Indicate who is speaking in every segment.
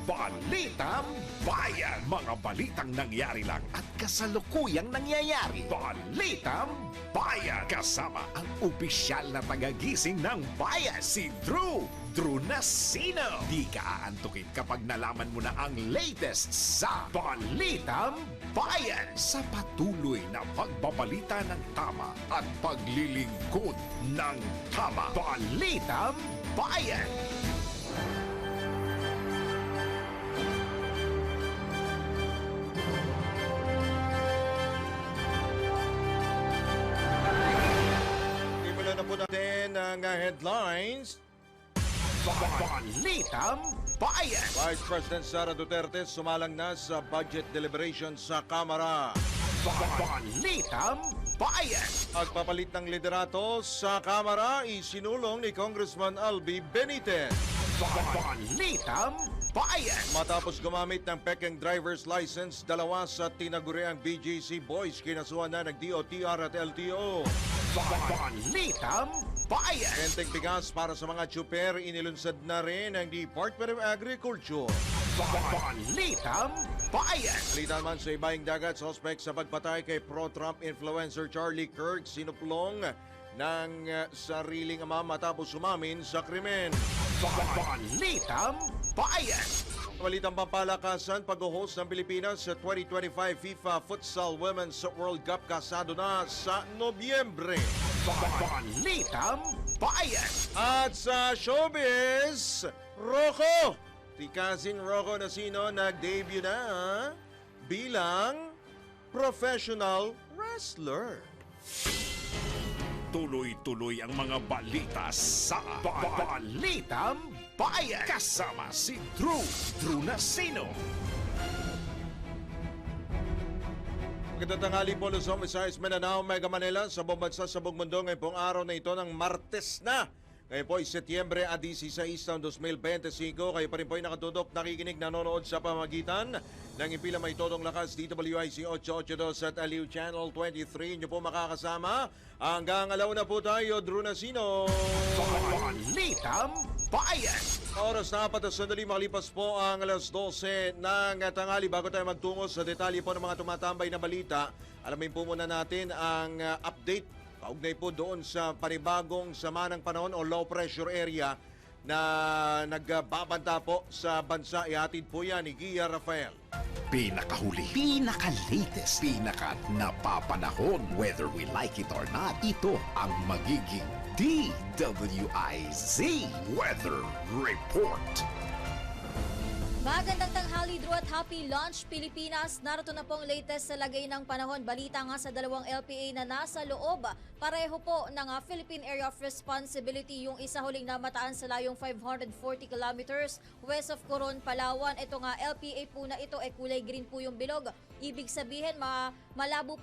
Speaker 1: Balitang Bayan. Mga balitang nangyari lang at kasalukuyang nangyayari. Balitang Bayan. Kasama ang opisyal na tagagising ng bayan, si Drew Nasino. Di ka aantukin kapag nalaman mo na ang latest sa Balitang Bayan. Sa patuloy na pagbabalita ng tama at paglilingkod ng tama. Balitang Bayan.
Speaker 2: Simulan na po natin ang headlines.
Speaker 1: Balitang Bayan.
Speaker 2: Vice President Sara Duterte sumalang na sa budget deliberation sa Kamara.
Speaker 1: Balitang Bayan.
Speaker 2: Pagpapalit ng liderato sa Kamara isinulong ni Congressman Albi Benitez.
Speaker 1: Balitang Bayan.
Speaker 2: Matapos gumamit ng pekeng driver's license, dalawa sa tinaguriang BGC boys kinasuhan na ng DOTR at LTO.
Speaker 1: Balitang Bayan.
Speaker 2: Renteng bigas para sa mga tsuper inilunsad na rin ng Department of Agriculture.
Speaker 1: Balitang Bayan.
Speaker 2: Balita naman sa ibaing dagat, suspect sa pagpatay kay pro-Trump influencer Charlie Kirk sinuplong ng sariling ama matapos umamin sa krimen.
Speaker 1: Balitang Bayan.
Speaker 2: Balitang pampalakasan, pag-host ng Pilipinas sa 2025 FIFA Futsal Women's World Cup kasado na sa Nobyembre.
Speaker 1: Balitang Bayan.
Speaker 2: At sa showbiz, Rocco! Si Cousin Rocco Nasino nag-debut na bilang professional wrestler.
Speaker 1: Tuloy-tuloy ang mga balita sa Balitang Bayan. Kasama si Drew Nasino.
Speaker 2: Magandang tanghali po, Luzon, Visayas, Mindanao, Mega Manila, sa buong bansa, sa buong mundo. Ngayon pong araw na ito ng Martes na. Ngayon po ay Setyembre 16 taong 2025. Kayo pa rin po ay nakatutok, nakikinig, nanonood sa pamagitan ng impila may todong lakas DWIC 882 at Aliw Channel 23. Inyo po makakasama hanggang alaw na po tayo, Drew Nasino.
Speaker 1: Balitang Bayan.
Speaker 2: Oras na 4 sandali makalipas po ang alas 12 ng tanghali. Bago tayo magtungo sa detalye po ng mga tumatambay na balita, alamin po muna natin ang update kaugnay po doon sa panibagong sama ng panahon o low pressure area na nagbabanta po sa bansa. Ihatid po yan ni Gia Rafael.
Speaker 1: Pinakahuli, pinaka-latest, pinaka-napapanahon. Whether we like it or not, ito ang magiging DWIZ Weather Report.
Speaker 3: Magandang tanghali, Drew, at happy launch Pilipinas. Narito na pong latest sa lagay ng panahon. Balita nga sa dalawang LPA na nasa loob. Pareho po ng Philippine Area of Responsibility, yung isa huling namataan sa layong 540 kilometers west of Coron, Palawan. Ito nga LPA po na ito ay kulay green po yung bilog. Ibig sabihin malabo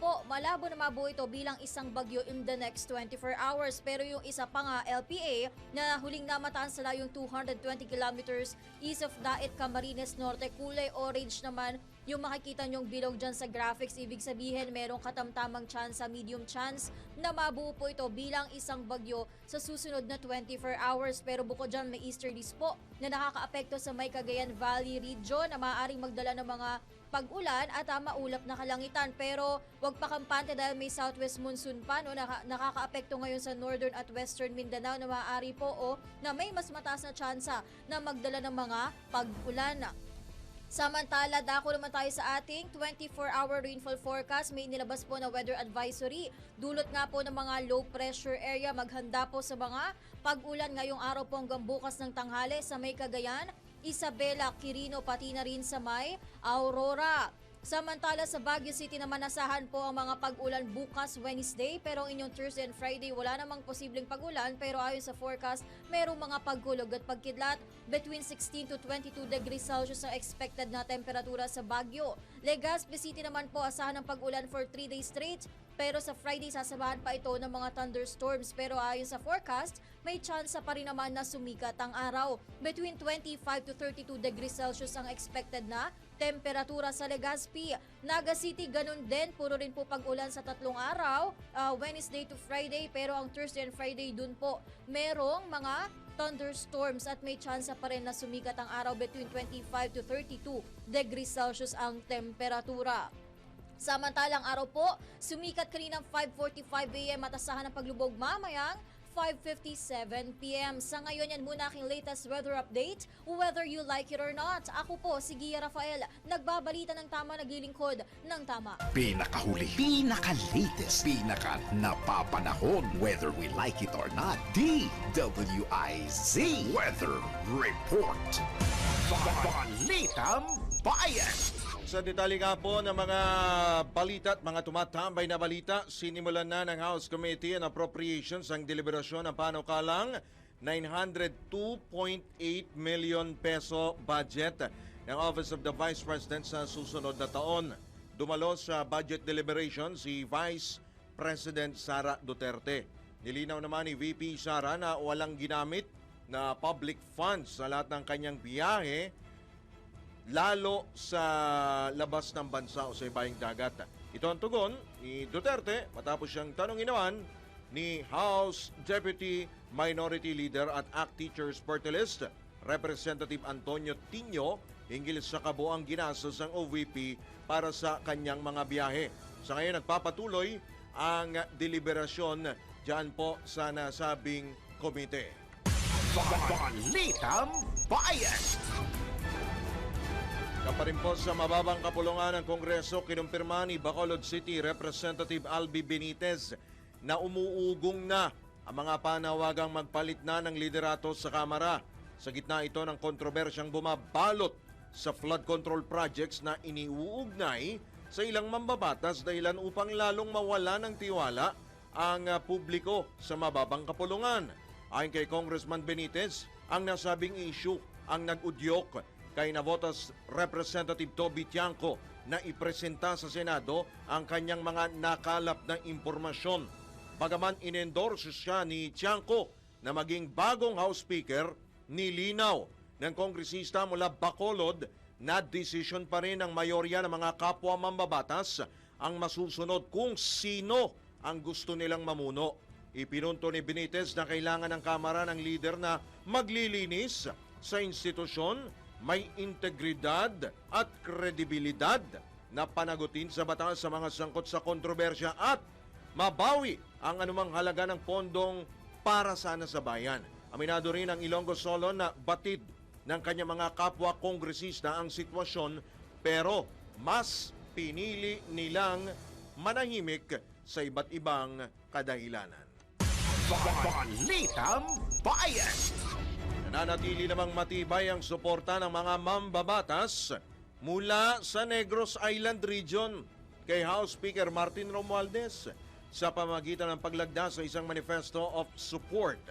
Speaker 3: na mabuo ito bilang isang bagyo in the next 24 hours. Pero yung isa pa nga LPA na huling namataan sa layong 220 kilometers east of Daet, Camarines Norte, kulay orange naman yung makikita nyong bilog dyan sa graphics. Ibig sabihin merong katamtamang chance, medium chance na mabuo po ito bilang isang bagyo sa susunod na 24 hours. Pero bukod dyan may easterlies po na nakakaapekto sa may Cagayan Valley region na maaaring magdala ng mga pag-ulan at maulap na kalangitan. Pero wag pa kampante dahil may southwest monsoon pa, no, nakakaapekto ngayon sa northern at western Mindanao na maaari po na may mas mataas na tsansa na magdala ng mga pag-ulan. Samantala, dako naman tayo sa ating 24-hour rainfall forecast. May inilabas po na weather advisory. Dulot nga po ng mga low pressure area. Maghanda po sa mga pag-ulan ngayong araw po hanggang bukas ng tanghali sa may Cagayan, Isabela, Quirino, pati na rin sa may Aurora. Samantala sa Baguio City naman asahan po ang mga pag-ulan bukas Wednesday, pero inyong Thursday and Friday wala namang posibleng pag-ulan, pero ayon sa forecast merong mga pagkulog at pagkidlat. Between 16 to 22 degrees Celsius ang expected na temperatura sa Baguio. Legazpi City naman po asahan ng pag-ulan for 3 days straight, pero sa Friday sasamahan pa ito ng mga thunderstorms. Pero ayon sa forecast, may chance pa rin naman na sumikat ang araw. Between 25 to 32 degrees Celsius ang expected na temperatura sa Legazpi. Naga City, ganun din. Puro rin po pag-ulan sa tatlong araw, Wednesday to Friday. Pero ang Thursday and Friday dun po, merong mga thunderstorms at may tsansa pa rin na sumikat ang araw between 25 to 32 degrees Celsius ang temperatura. Samantalang araw po, sumikat kaninang 5:45 a.m. at asahan ng paglubog mamayang 5:57 p.m. Sa ngayon, yan muna aking latest weather update. Whether you like it or not, ako po si Gia Rafael, nagbabalita ng tama, naglilingkod ng tama.
Speaker 1: Pinakahuli, pinaka-latest, pinaka-napapanahon, whether we like it or not, DWIZ Weather Report. Balitang Bayan.
Speaker 2: Sa detalye nga po ng mga balita at mga tumatambay na balita, sinimulan na ng House Committee on Appropriations ang deliberasyon ng panukalang 902.8 million peso budget ng Office of the Vice President sa susunod na taon. Dumalo sa budget deliberation si Vice President Sara Duterte. Nilinaw naman ni VP Sara na walang ginamit na public funds sa lahat ng kanyang biyahe, lalo sa labas ng bansa o sa ibaing dagat. Ito ang tugon ni Duterte matapos siyang tanongin naman ni House Deputy Minority Leader at ACT Teachers Party List, Representative Antonio Tino, hinggil sa kabuang ginastos ng OVP para sa kanyang mga biyahe. Sa ngayon, nagpapatuloy ang deliberasyon dyan po sa nasabing komite.
Speaker 1: Balitang Bayan.
Speaker 2: Kaparin po sa mababang kapulungan ng Kongreso, kinumpirma ni Bacolod City Representative Albi Benitez na umuugong na ang mga panawagang magpalit na ng liderato sa Kamara. Sa gitna ito ng kontrobersyang bumabalot sa flood control projects na iniuugnay sa ilang mambabatas dahilan upang lalong mawala ng tiwala ang publiko sa mababang kapulungan. Ayon kay Congressman Benitez, ang nasabing issue ang nag-udyok kay Navotas Representative Toby Tiangco na ipresenta sa Senado ang kanyang mga nakalap na impormasyon. Bagaman inendorso siya ni Tiangco na maging bagong House Speaker, nilinaw ng kongresista mula Bacolod na desisyon pa rin ng mayorya ng mga kapwa mambabatas ang masusunod kung sino ang gusto nilang mamuno. Ipinunto ni Benitez na kailangan ng Kamara ng lider na maglilinis sa institusyon, may integridad at kredibilidad na panagutin sa batas sa mga sangkot sa kontrobersya at mabawi ang anumang halaga ng pondong para sana sa bayan. Aminado rin ang Ilonggo Solon na batid ng kanyang mga kapwa kongresista ang sitwasyon pero mas pinili nilang manahimik sa iba't ibang kadahilanan.
Speaker 1: Balitang Bayan.
Speaker 2: Nananatili namang matibay ang suporta ng mga mambabatas mula sa Negros Island Region kay House Speaker Martin Romualdez sa pamagitan ng paglagda sa isang manifesto of support.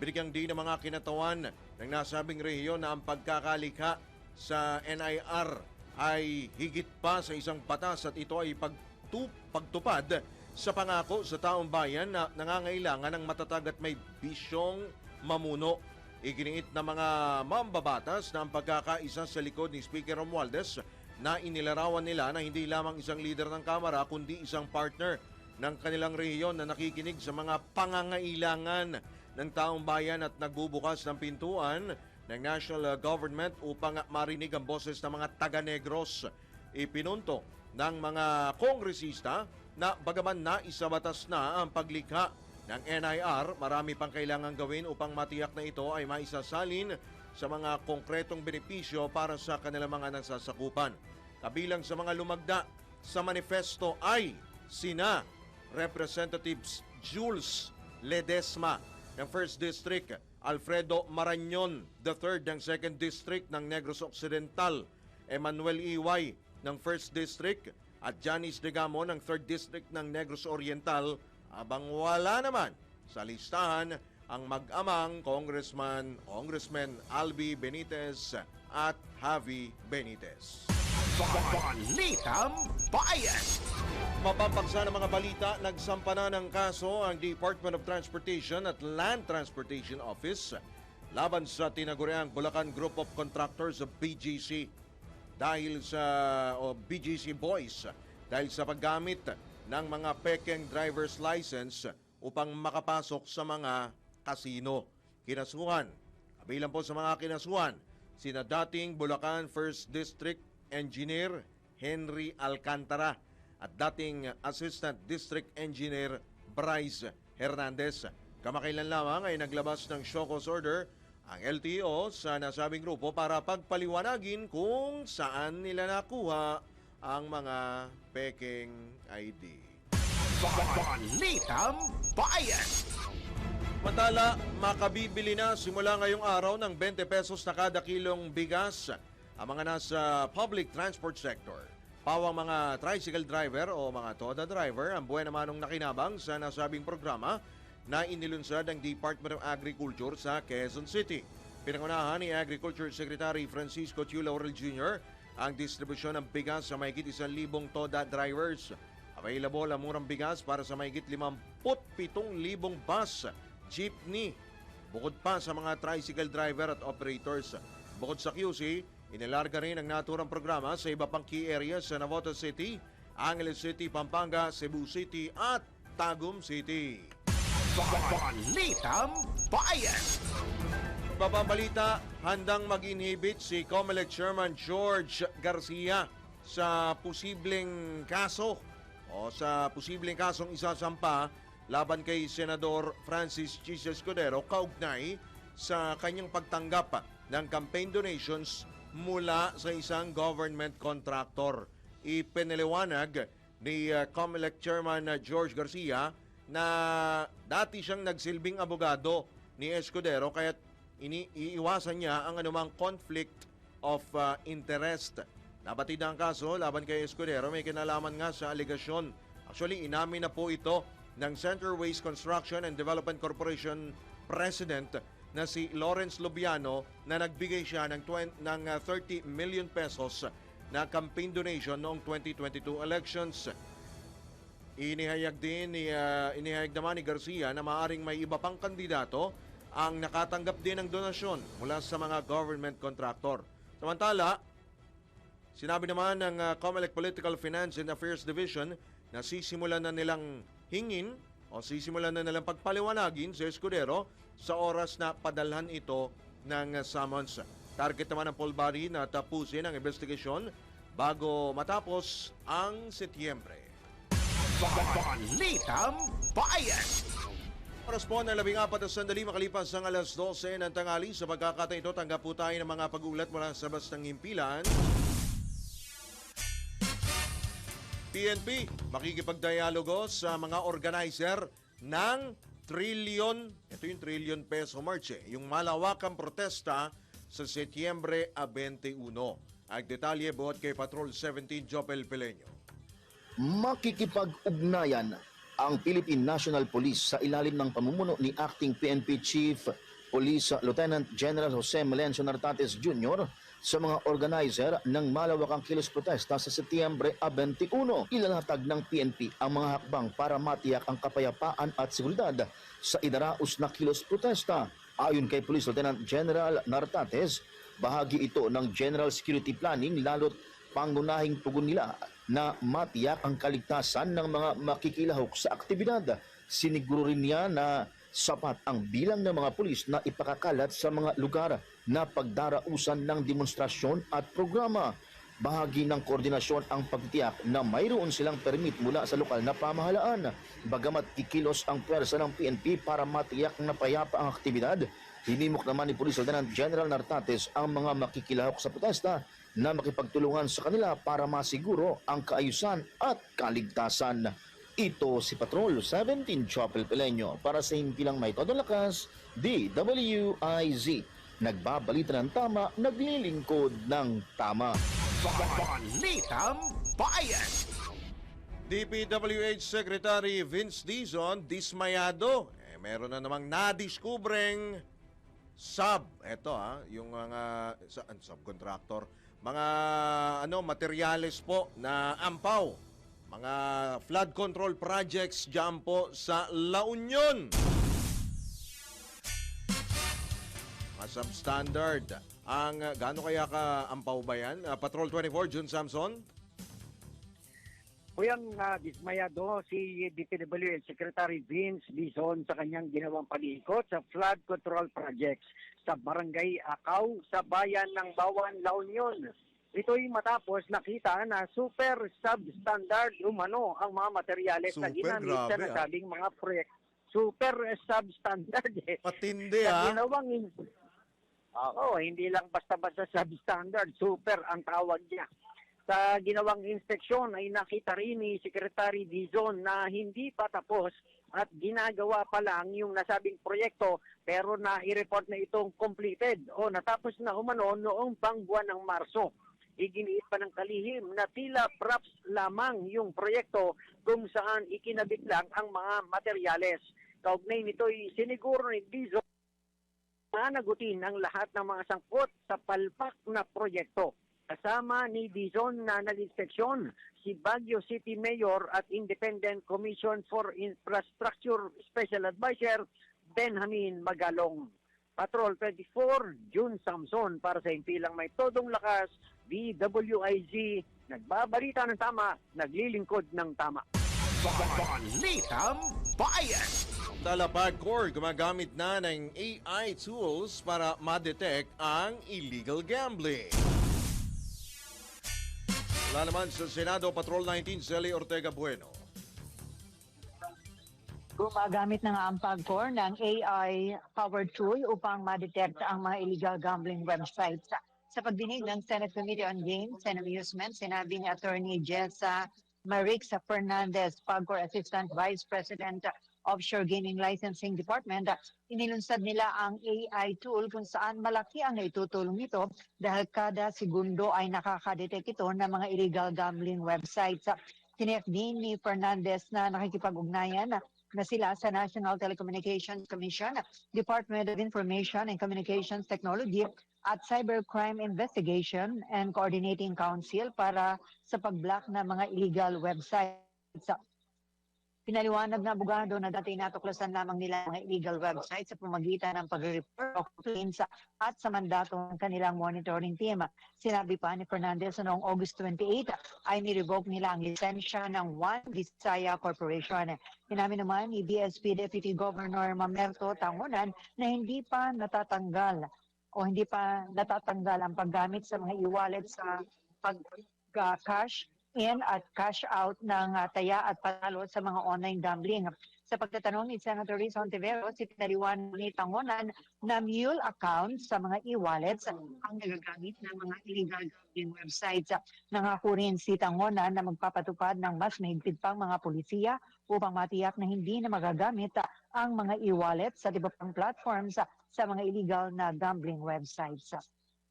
Speaker 2: Binigyang din ng mga kinatawan ng nasabing rehiyon na ang pagkakalikha sa NIR ay higit pa sa isang batas at ito ay pagtupad sa pangako sa taong bayan na nangangailangan ng matatag at may bisyong mamuno. Iginiit na mga mambabatas na ang pagkakaisa sa likod ni Speaker Romualdez na inilarawan nila na hindi lamang isang leader ng Kamara kundi isang partner ng kanilang rehiyon na nakikinig sa mga pangangailangan ng taong bayan at nagbubukas ng pintuan ng national government upang marinig ang boses ng mga taga-Negros. Ipinunto ng mga kongresista na bagaman na isabatas na ang paglikha ng NIR, marami pang kailangan gawin upang matiyak na ito ay maisasalin sa mga konkretong benepisyo para sa kanilang mga nasasakupan. Kabilang sa mga lumagda sa manifesto ay sina Representatives Jules Ledesma ng 1st District, Alfredo Marañon III ng 2nd District ng Negros Occidental, Emmanuel Iway ng 1st District at Janice Degamo ng 3rd District ng Negros Oriental, abang wala naman sa listahan ang mag-amang Congressman Albi Benitez at Javi Benitez.
Speaker 1: Balitang Bayan.
Speaker 2: Mapapaksa ng mga balita, nagsampa na ng kaso ang Department of Transportation at Land Transportation Office laban sa tinaguriang Bulacan Group of Contractors of BGC dahil sa BGC Boys dahil sa paggamit ng mga pekeng driver's license upang makapasok sa mga kasino. Kinasuhan Kabilang po sa mga kinasuhan, sina dating Bulacan 1st District Engineer Henry Alcantara at dating Assistant District Engineer Bryce Hernandez. Kamakailan lamang ay naglabas ng show cause order ang LTO sa nasabing grupo para pagpaliwanagin kung saan nila nakuha ang mga peking ID.
Speaker 1: Balitang Bayan!
Speaker 2: Samantala, makabibili na simula ngayong araw ng 20 pesos na kada kilong bigas ang mga nasa public transport sector. Pawang mga tricycle driver o mga toda driver ang buwan naman nakinabang sa nasabing programa na inilunsad ng Department of Agriculture sa Quezon City. Pinangunahan ni Agriculture Secretary Francisco Chu Laurel Jr. ang distribusyon ng bigas sa mahigit 1,000 toda drivers. Available ang murang bigas para sa mahigit 57,000 bus, jeepney, bukod pa sa mga tricycle driver at operators. Bukod sa QC, inilarga rin ang naturang programa sa iba pang key areas sa Navotas City, Angeles City, Pampanga, Cebu City at Tagum City.
Speaker 1: Balitang Bayan!
Speaker 2: Bababalita, handang mag-inhibit si COMELEC Chairman George Garcia sa posibleng kaso o sa posibleng kasong isasampa laban kay Senador Francis Chis Escudero kaugnay sa kanyang pagtanggap ng campaign donations mula sa isang government contractor. Ipinaliwanag ni COMELEC Chairman George Garcia na dati siyang nagsilbing abogado ni Escudero kaya iiwasan niya ang anumang conflict of interest. Nabatid ang kaso laban kay Escudero may kinalaman nga sa alegasyon. Actually, inamin na po ito ng Centerways Construction and Development Corporation President na si Lawrence Lubiano na nagbigay siya ng 30 million pesos na campaign donation noong 2022 elections. Inihayag naman ni Garcia na maaring may iba pang kandidato ang nakatanggap din ng donasyon mula sa mga government contractor. Samantala, sinabi naman ng COMELEC Political Finance and Affairs Division na sisimulan na nilang hingin o sisimulan na nilang pagpaliwanagin sa Escudero sa oras na padalhan ito ng summons. Target naman ng poll body na tapusin ang investigasyon bago matapos ang Setyembre.
Speaker 1: Balitang Bayan!
Speaker 2: Oras po na 14 na sandali makalipas ang alas 12 ng tanghali. Sa pagkakataon ito, tanggap po tayo ng mga pag-ulat mula sa bastang himpilan. PNP, makikipagdialogo sa mga organizer ng ito yung trillion peso march, yung malawakang protesta sa Setyembre 21. Ang detalye buhat kay Patrol 17 Jopel Peleño.
Speaker 4: Makikipag-ugnayan ang Philippine National Police sa ilalim ng pamumuno ni Acting PNP Chief Police Lieutenant General Jose Melencio Nartates Jr. sa mga organizer ng malawakang kilos protesta sa Setyembre 21. Ilalatag ng PNP ang mga hakbang para matiyak ang kapayapaan at seguridad sa idaraos na kilos protesta. Ayon kay Police Lieutenant General Nartates, bahagi ito ng General Security Planning lalo't pangunahing tugon nila na matiyak ang kaligtasan ng mga makikilahok sa aktibidad. Siniguro rin niya na sapat ang bilang ng mga pulis na ipakakalat sa mga lugar na pagdarausan ng demonstrasyon at programa. Bahagi ng koordinasyon ang pagtitiyak na mayroon silang permit mula sa lokal na pamahalaan. Bagamat kikilos ang pwersa ng PNP para matiyak na payapa ang aktibidad, hinimok naman ni Police Lieutenant General Nartates ang mga makikilahok sa protesta na makipagtulungan sa kanila para masiguro ang kaayusan at kaligtasan. Ito si Patrol 17 Chopel Peleño para sa himpilang may todong lakas, DWIZ. Nagbabalita ng tama, naglilingkod ng tama.
Speaker 1: Balitang Bayan!
Speaker 2: DPWH Secretary Vince Dizon dismayado. Meron na namang nadiskubreng yung mga subcontractor, mga materyales po na ampaw, mga flood control projects diyan po sa La Union. Mga substandard. Gaano kaya ka ampaw ba yan? Patrol 24, June Samson?
Speaker 5: Kuyang dismayado si DPWH Secretary Vince Dizon sa kanyang ginawang pag-iikot sa flood control projects sa Barangay Akaw sa bayan ng Bawan, La Union. Ito'y matapos nakita na super substandard umano ang mga materyales na
Speaker 2: Super,
Speaker 5: ginamit sa
Speaker 2: grabe,
Speaker 5: nasabing mga proyekto. Super substandard eh.
Speaker 2: Patindi
Speaker 5: Sa
Speaker 2: ha.
Speaker 5: ginawang hindi lang basta-basta substandard, super ang tawag niya. Sa ginawang inspeksyon ay nakita rin ni Secretary Dizon na hindi pa tapos at ginagawa pa lang yung nasabing proyekto pero na i-report na itong completed o natapos na umano noong buwan ng Marso. Iginiit pa ng kalihim na tila props lamang yung proyekto kung saan ikinabit lang ang mga materyales. Kaugnay nito'y siniguro ni Dizon na nagutin ang lahat ng mga sangkot sa palpak na proyekto. Kasama ni Dizon na nag-inspeksyon si Baguio City Mayor at Independent Commission for Infrastructure Special Advisor Benjamin Magalong. Patrol 24, June Samson para sa Impilang May Todong Lakas, DWIZ, nagbabalita ng tama, naglilingkod ng tama.
Speaker 1: Balitang Bayan!
Speaker 2: Talapag-Corps gumagamit na ng AI tools para ma-detect ang illegal gambling. Wala naman sa Senado, Patrol 19, Celi Ortega Bueno.
Speaker 6: Gumagamit na nga ang PAGCOR ng AI-powered tool upang ma-detect ang mga illegal gambling websites. Sa pagdinig ng Senate Committee on Games and Amusement, sinabi ni Attorney Jessa Marixa Fernandez, PAGCOR Assistant Vice President Offshore Gaming Licensing Department, inilunsad nila ang AI tool kung saan malaki ang naitutulong nito dahil kada segundo ay nakakadetect ito ng mga illegal gambling websites. Tiniyak din ni Fernandez na nakikipag-ugnayan na sila sa National Telecommunications Commission, Department of Information and Communications Technology at Cybercrime Investigation and Coordinating Council para sa pag-block ng mga illegal websites. Pinaliwanag na abogado na dati natuklasan lamang nila mga illegal websites sa pamagitan ng pag-report of complaints at sa mandato ng kanilang monitoring team. Sinabi pa ni Fernandez na noong August 28 ay nirevoke nila ang lisensya ng One Visaya Corporation. Inamin naman ni BSP Deputy Governor Mamerto Tangunan na hindi pa natatanggal ang paggamit sa mga e-wallet sa pag-cash in at cash out ng taya at panalo sa mga online gambling. Sa pagtatanong ni Senator Riz Hontiveros, pinaliwanag ni Tangonan na mule accounts sa mga e-wallets ang nagagamit ng mga illegal gambling websites. Nangako rin si Tangonan na magpapatupad ng mas mahigpit pang mga polisiya upang matiyak na hindi na magagamit ang mga e-wallets sa iba pang platforms sa mga illegal na gambling websites.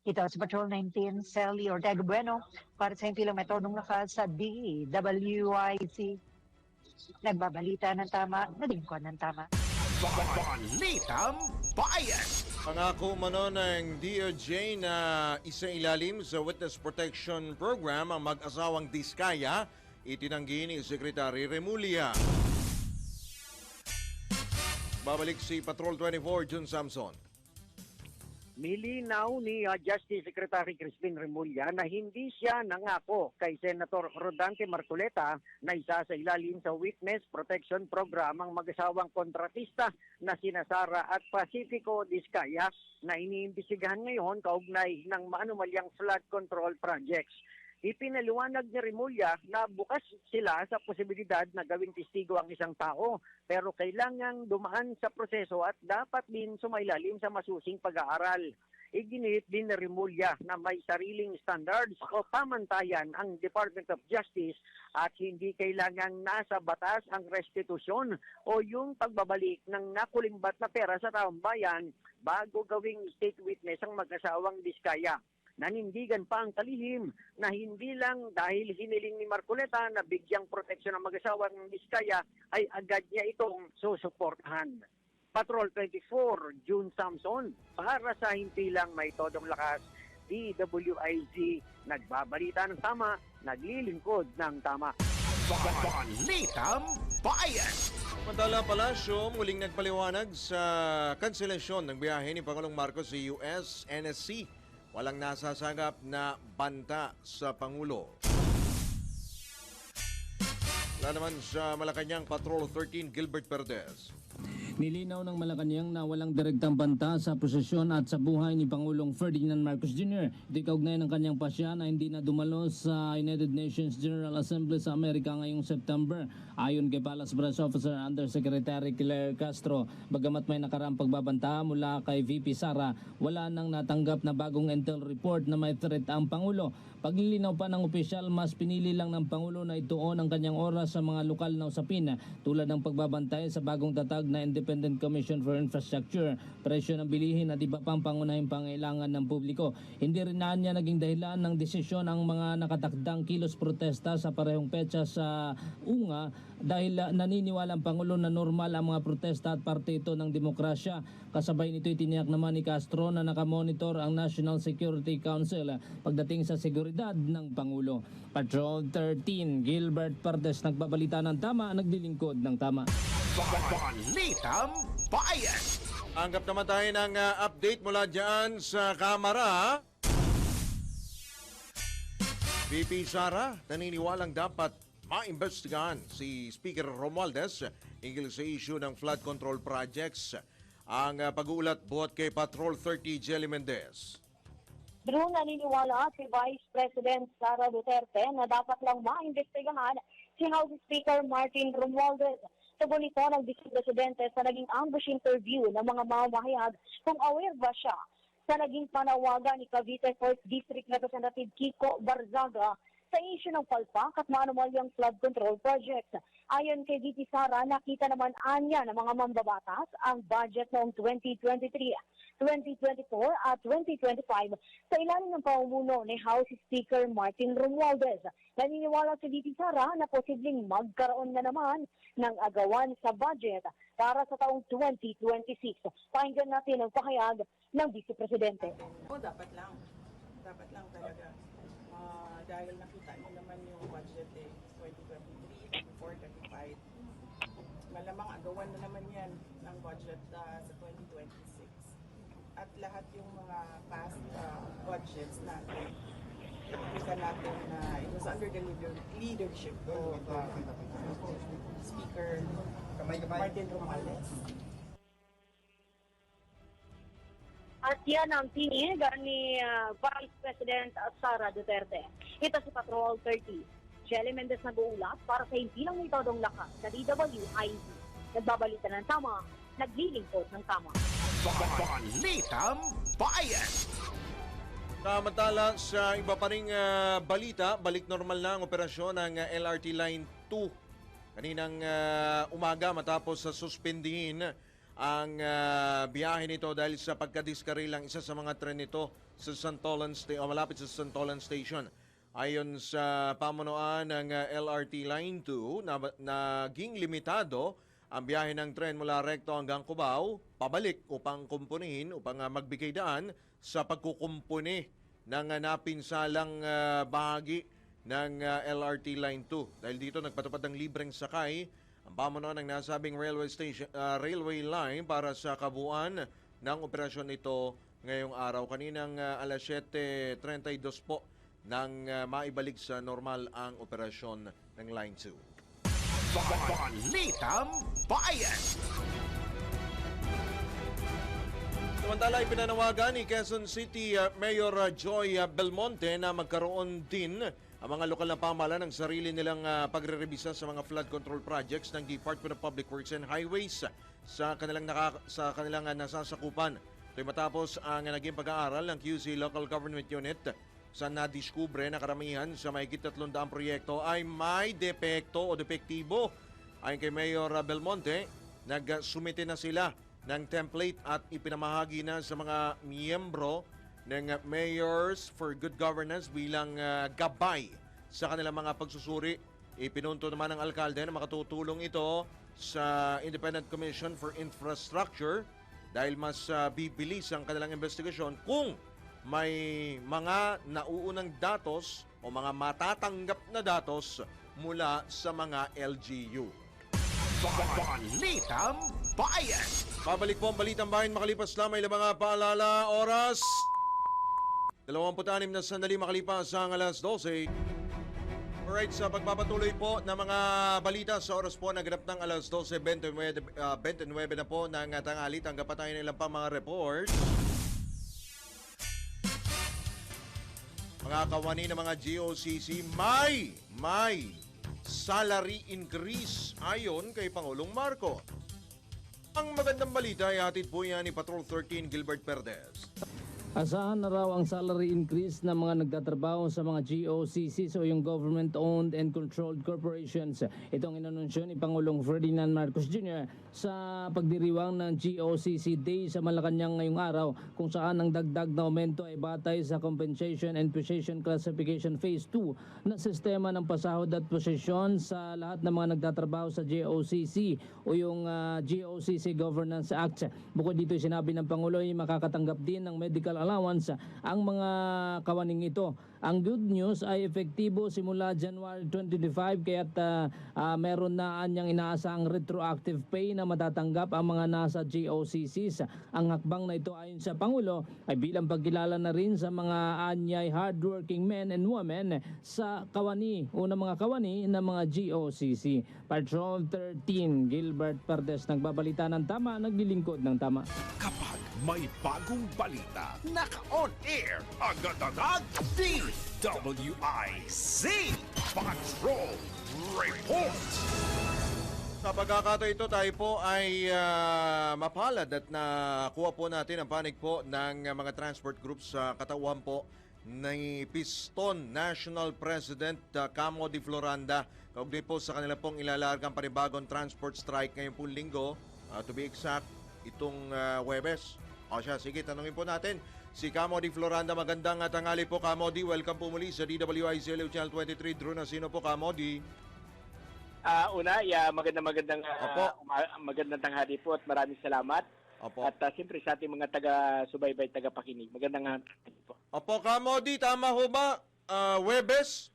Speaker 6: Ito sa Patrol 19, Celi Ortega Bueno, para sa Impilang Metodong Lakas sa DWIC. Nagbabalita ng tama, nalingkod ng tama.
Speaker 1: Balitang Bayan!
Speaker 2: Pangako mano ng DOJ na isailalim sa Witness Protection Program ang mag-asawang Diskaya, itinanggi ni Secretary Remulla. Babalik si Patrol 24, June Samson.
Speaker 5: Nilinaw ni Justice Secretary Crispin Remulla na hindi siya nangako kay Senator Rodante Marcoleta na isa sa ilalim sa Witness Protection Program ang mag-asawang kontratista na sina Sara at Pacifico Diskaya na iniimbestigahan ngayon kaugnay ng maanumalyang flood control projects. Ipinaliwanag ni Remulla na bukas sila sa posibilidad na gawing testigo ang isang tao pero kailangang dumaan sa proseso at dapat din sumailalim sa masusing pag-aaral. Iginit din ni Remulla na may sariling standards o pamantayan ang Department of Justice at hindi kailangang nasa batas ang restitusyon o yung pagbabalik ng nakulimbat na pera sa taong bayan bago gawing state witness ang mag-asawang Diskaya. Nanindigan pa ang kalihim na hindi lang dahil hiniling ni Marcoleta na bigyang proteksyon ng mag-asawang Diskaya ay agad niya itong susuportahan. Patrol 24, June Samson, para sa Himpilang May Todong Lakas, DWIZ, nagbabalita ng tama, naglilingkod ng tama.
Speaker 1: Balitang Bayan!
Speaker 2: Samantala, Palasyo muling nagpaliwanag sa kanselasyon ng biyahe ni Pangulong Marcos sa US NSC. Walang nasasagap na banta sa Pangulo. Wala naman sa Malacanang Patrol 13, Gilbert Perdes.
Speaker 7: Nilinaw ng Malacanang na walang direktang banta sa prosesyon at sa buhay ni Pangulong Ferdinand Marcos Jr. Ito'y kaugnay ng kanyang pasya na hindi na dumalo sa United Nations General Assembly sa Amerika ngayong September. Ayon kay Palace Press Officer Undersecretary Claire Castro, bagamat may nakaraang pagbabanta mula kay VP Sara, wala nang natanggap na bagong intel report na may threat ang Pangulo. Paglilinaw pa ng opisyal, mas pinili lang ng Pangulo na ituon ang kanyang oras sa mga lokal na usapin tulad ng pagbabantay sa bagong tatag na Independent Commission for Infrastructure, presyo ng bilihin at iba pang pangunahing pangailangan ng publiko. Hindi rin na niya naging dahilan ng desisyon ang mga nakatakdang kilos protesta sa parehong petsa sa UNGA dahil naniniwala ang Pangulo na normal ang mga protesta at parte ito ng demokrasya. Kasabay nito'y tiniyak naman ni Castro na nakamonitor ang National Security Council pagdating sa seguridad ng Pangulo. Patrol 13, Gilbert Perdes, nagbabalita ng tama, naglilingkod ng tama.
Speaker 1: Balitang Bayan.
Speaker 2: Anggap naman tayo ng update mula dyan sa Kamara. VP Sara, naniniwalang dapat maimbestigahan si Speaker Romualdez hinggil sa issue ng flood control projects. Ang pag-uulat buhat kay Patrol 30, Jelly Mendez.
Speaker 8: Drew, naniniwala si Vice President Sara Duterte na dapat lang maimbestigahan si House Speaker Martin Romualdez. Tugon ito ng Vice Presidente sa naging ambush interview ng mga mamamahayag kung aware ba siya sa naging panawagan ni Cavite 4th District Representative Kiko Barzaga sa issue ng palpak at maanumalyang flood control projects. Ayon kay VP Sara, nakita naman anya ng mga mambabatas ang budget noong 2023, 2024 at 2025 sa ilalim ng pamumuno ni House Speaker Martin Romualdez. Naniniwala si VP Sara na posibleng magkaroon na naman ng agawan sa budget para sa taong 2026. Pakinggan natin ang pahayag ng Vice Presidente.
Speaker 9: Dapat lang. Dapat lang talaga. Dahil nakita niyo naman yung budget 2023, 2024, 2025. Malamang agawan na naman yan ng budget sa 2026. At lahat yung mga past budgets natin, kita natin na it was under the leadership of Speaker Martin Romualdez.
Speaker 8: At yan ang tinig ni Vice President Sara Duterte. Ito si Patrol 30. Jelly Mendez nag-uulat para sa hindi lang metodong lakas sa DWIZ. Nagbabalita ng tama, naglilingkod ng tama.
Speaker 1: Balitang Bayan.
Speaker 2: Samantala sa iba pa ring balita, balik normal na ang operasyon ng LRT Line 2. Kaninang umaga matapos sa suspindihin ang biyahe nito dahil sa pagkadiskaril lang isa sa mga tren nito sa Santolan malapit sa Santolan Station. Ayon sa pamunuan ng LRT Line 2, naging limitado ang biyahe ng tren mula Recto hanggang Cubao, pabalik upang kumpunihin, upang magbigay daan sa pagkukumpuni ng napinsalang bahagi ng LRT Line 2. Dahil dito nagpatupad ng libreng sakay ang pamunuan ng nasabing railway line para sa kabuuan ng operasyon nito ngayong araw. Kaninang alas 7:32 po nang maibalik sa normal ang operasyon ng Line 2.
Speaker 1: Balitang Bayan.
Speaker 2: Samantala, ipinanawagan ni Quezon City Mayor Joy Belmonte na magkaroon din ang mga lokal na pamahalaan ng sarili nilang pagre-rebisa sa mga flood control projects ng Department of Public Works and Highways sa kanilang nasasakupan. Ito'y matapos ang naging pag-aaral ng QC Local Government Unit sa nadiskubre na karamihan sa mahigit 300 proyekto ay may depekto o depektibo. Ayon kay Mayor Belmonte, nagsumite na sila ng template at ipinamahagi na sa mga miyembro ng Mayors for Good Governance bilang gabay sa kanilang mga pagsusuri. Ipinunto naman ng alkalde na makatutulong ito sa Independent Commission for Infrastructure dahil mas bibilis ang kanilang investigasyon kung may mga nauunang datos o mga matatanggap na datos mula sa mga LGU.
Speaker 1: Balitang Bayan.
Speaker 2: Babalik po ang Balitang Bayan makalipas lamang ilang mga paalala. Oras 26 na sandali makalipas ang alas 12. Alright, sa pagpapatuloy po ng mga balita sa oras po naganap ng alas 12:29 na po ng tanghali. Tanggap pa tayo ng ilang pang mga report. Mga kawani ng mga GOCC, may salary increase ayon kay Pangulong Marcos. Ang magandang balita ay hatid po yan ni Patrol 13 Gilbert Perdes.
Speaker 7: Asahan na raw ang salary increase ng mga nagtatrabaho sa mga GOCCs o yung government-owned and controlled corporations. Itong inanunsyo ni Pangulong Ferdinand Marcos Jr. sa pagdiriwang ng GOCC Day sa Malacanang ngayong araw, kung saan ang dagdag na aumento ay batay sa Compensation and Position Classification Phase 2 na sistema ng pasahod at posisyon sa lahat ng mga nagtatrabaho sa GOCC o yung GOCC Governance Act. Bukod dito, sinabi ng Pangulo ay makakatanggap din ng medical allowance ang mga kawaning ito. Ang good news ay epektibo simula January 2025 kaya't meron na anyang inaasahang retroactive pay na matatanggap ang mga nasa GOCCs. Ang hakbang na ito ayon sa Pangulo ay bilang pagkilala na rin sa mga anyay hardworking men and women sa kawani o ng mga kawani ng mga GOCC. Patrol 13 Gilbert Perdes, nagbabalita ng tama, naglilingkod ng tama.
Speaker 1: Kapag may bagong balita, naka-on air, agad-agad, DWIZ Patrol Report.
Speaker 2: Sa pagkakataon ito, tayo po ay mapalad at nakuha po natin ang panig po ng mga transport groups sa katauhan po ni Piston National President Camo Di Floranda. Kaugnay po sa kanila pong ilalargang panibagong transport strike ngayong pong linggo, to be exact, itong Huwebes. O siya, sige, tanungin po natin si Camo Di Floranda. Magandang tanghali po, Camo Di. Welcome po muli sa DWIZ Channel 23. Drew Nasino po, Camo Di.
Speaker 10: Magandang tanghali po at maraming salamat.
Speaker 2: Opo.
Speaker 10: At siyempre sa ating mga taga-subaybay, taga-pakinig. Magandang po.
Speaker 2: Opo, Camo Di, tama ho ba? Huwebes,